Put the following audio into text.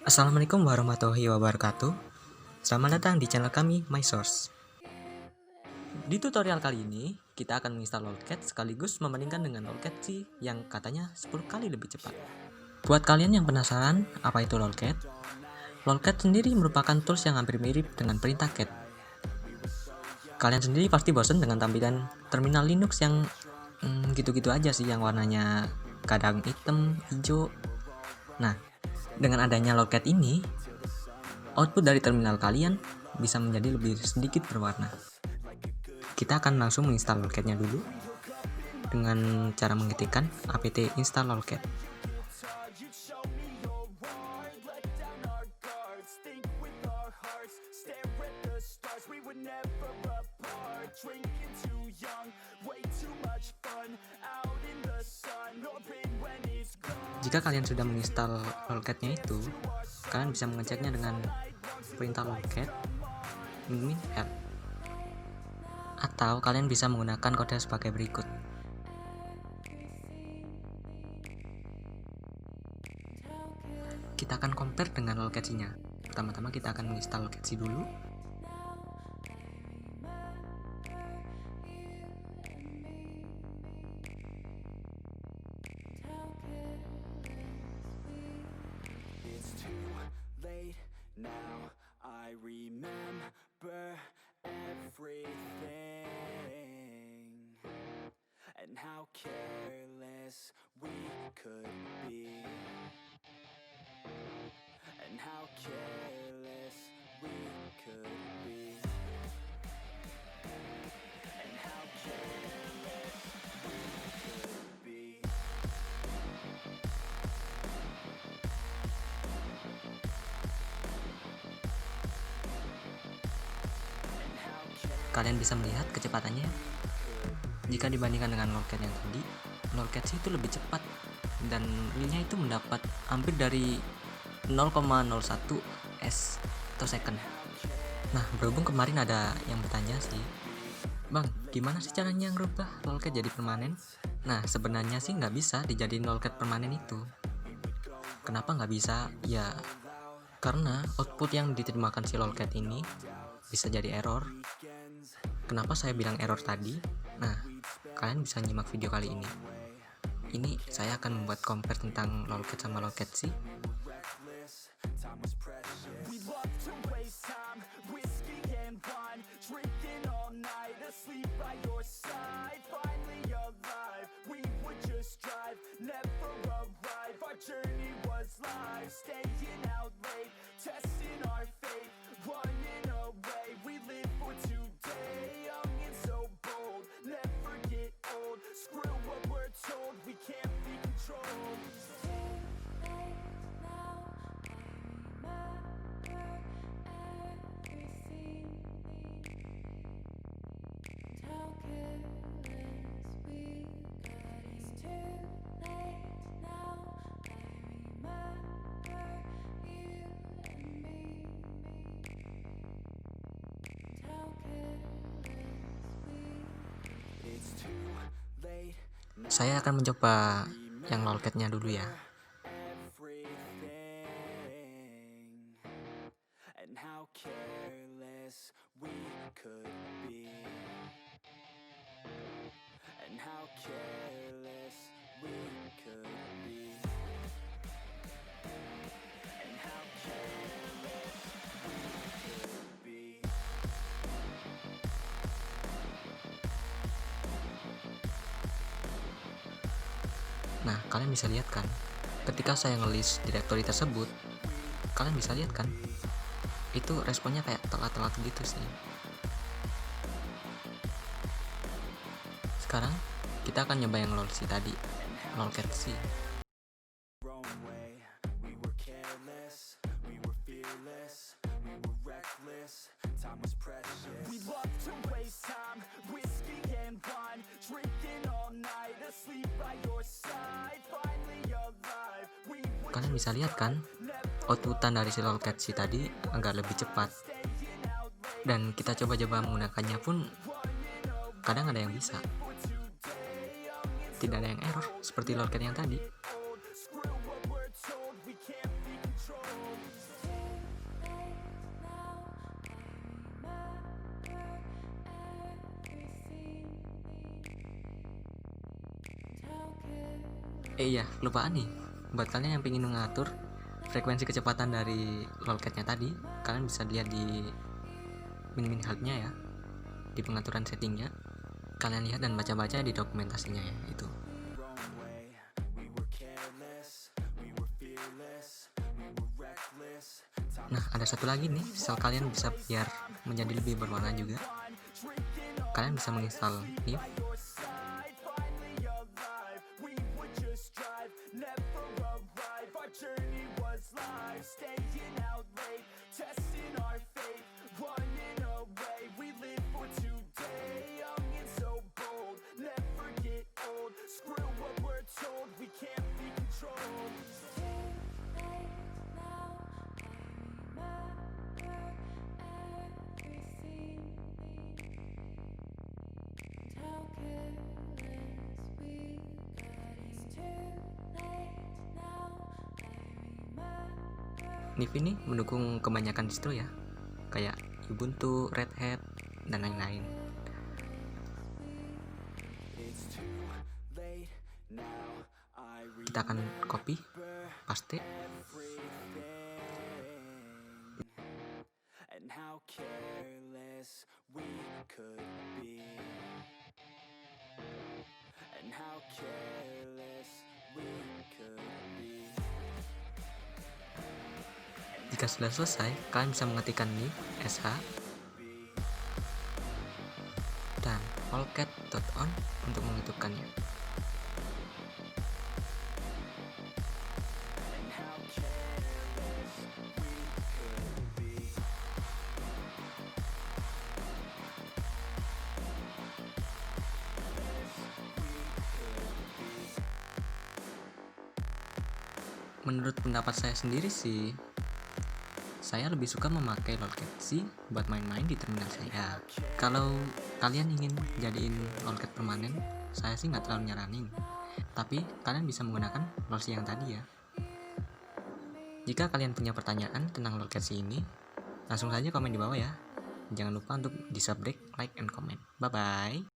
Assalamualaikum warahmatullahi wabarakatuh. Selamat datang di channel kami, MySource. Di tutorial kali ini, kita akan menginstal Lolcat sekaligus membandingkan dengan Lolcat C yang katanya 10 kali lebih cepat. Buat kalian yang penasaran apa itu Lolcat, Lolcat sendiri merupakan tools yang hampir mirip dengan perintah cat. Kalian sendiri pasti bosan dengan tampilan terminal Linux yang gitu-gitu aja sih, yang warnanya kadang hitam, hijau. Nah, dengan adanya Lolcat ini, output dari terminal kalian bisa menjadi lebih sedikit berwarna. Kita akan langsung menginstal Lolcat-nya dulu dengan cara mengetikkan apt install Lolcat. Jika kalian sudah menginstal Lolcat-nya itu, kalian bisa mengeceknya dengan perintah Lolcat -l, atau kalian bisa menggunakan kode sebagai berikut. Kita akan compare dengan Lolcat C-nya. Pertama-tama kita akan menginstal Lolcat C dulu. Now I remember everything and how careless we could be and how careless we could be and how careless we could be. Kalian bisa melihat kecepatannya. Jika dibandingkan dengan Lolcat yang tadi, Lolcat C itu lebih cepat dan realnya itu mendapat hampir dari 0,01 s atau second. Nah, berhubung kemarin ada yang bertanya sih, Bang, gimana sih caranya ngerubah Lolcat jadi permanen? Nah, sebenarnya sih nggak bisa dijadiin Lolcat permanen itu. Kenapa nggak bisa? Ya, karena output yang diterimakan si Lolcat ini bisa jadi error. Kenapa saya bilang error tadi? Nah, kalian bisa nyimak video kali ini. Ini saya akan membuat compare tentang Lolcat sama Lolcat C. Saya akan mencoba yang Lolcat-nya dulu ya. And how careless we could be and how careless we could be and how careless we could be. Nah, kalian bisa lihat kan, ketika saya nge-list directory tersebut, kalian bisa lihat kan, itu responnya kayak telat-telat gitu sih. Sekarang kita akan nyoba yang Lolcat tadi, Lolcat C. Kalian bisa lihat kan, outputan dari si Lolcat C tadi agak lebih cepat. Dan kita coba-coba menggunakannya pun kadang ada yang bisa. Tidak ada yang error seperti Lolcat yang tadi. Iya, kelupaan nih. Buat kalian yang pengen mengatur frekuensi kecepatan dari lolcatnya tadi, kalian bisa lihat di min health-nya ya, di pengaturan settingnya. Kalian lihat dan baca-baca di dokumentasinya ya, itu. Wrong way. We were careless, we were fearless, we were reckless. Nah, ada satu lagi nih, misal kalian bisa biar menjadi lebih berwarna juga, kalian bisa menginstal NIF. Finally alive, we would just drive, never arrive. Our journey was life, staying out late, testing our faith, running away. We live for today, young and so bold, never get old. Screw what we're told, we can't be controlled. NIF ini mendukung kebanyakan distro ya, kayak Ubuntu, Red Hat, dan lain-lain. It's too late now, I Kita akan copy, paste, and how careless we could be, and how careless we could be. Jika sudah selesai, kalian bisa mengetikkan NIF sh dan lolcat.on untuk menghidupkannya. And how careless we could be. Menurut pendapat saya sendiri sih, saya lebih suka memakai lolcat C buat main-main di terminal saya. Kalau kalian ingin jadiin lolcat permanen, saya sih nggak terlalu nyaranin. Tapi kalian bisa menggunakan lolc yang tadi ya. Jika kalian punya pertanyaan tentang lolcat C ini, langsung saja komen di bawah ya. Jangan lupa untuk di subscribe, like, and comment. Bye-bye.